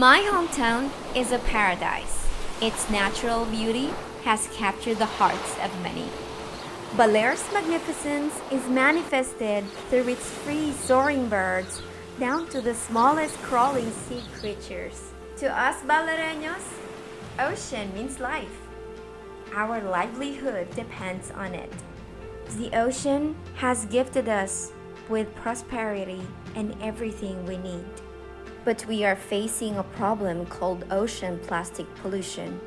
My hometown is a paradise. Its natural beauty has captured the hearts of many. Baler's magnificence is manifested through its free soaring birds down to the smallest crawling sea creatures. To us Balereños, ocean means life. Our livelihood depends on it. The ocean has gifted us with prosperity and everything we need. But we are facing a problem called ocean plastic pollution.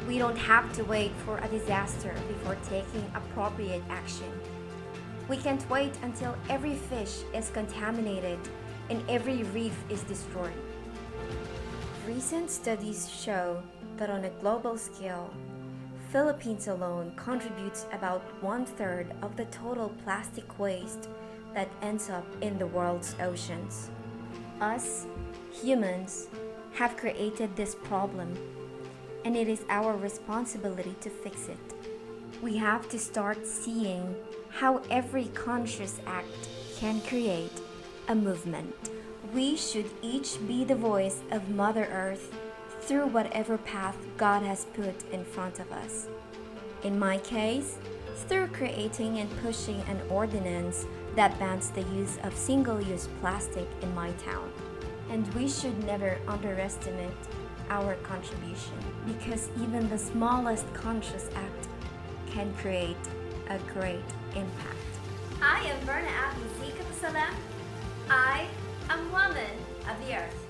We don't have to wait for a disaster before taking appropriate action. We can't wait until every fish is contaminated and every reef is destroyed. Recent studies show that on a global scale, Philippines alone contributes about 1/3 of the total plastic waste that ends up in the world's oceans. Us, humans, have created this problem, and it is our responsibility to fix it. We have to start seeing how every conscious act can create a movement. We should each be the voice of Mother Earth through whatever path God has put in front of us. In my case, through creating and pushing an ordinance that bans the use of single-use plastic in my town. And we should never underestimate our contribution, because even the smallest conscious act can create a great impact. I am Verna at Catusalem. I am woman of the earth.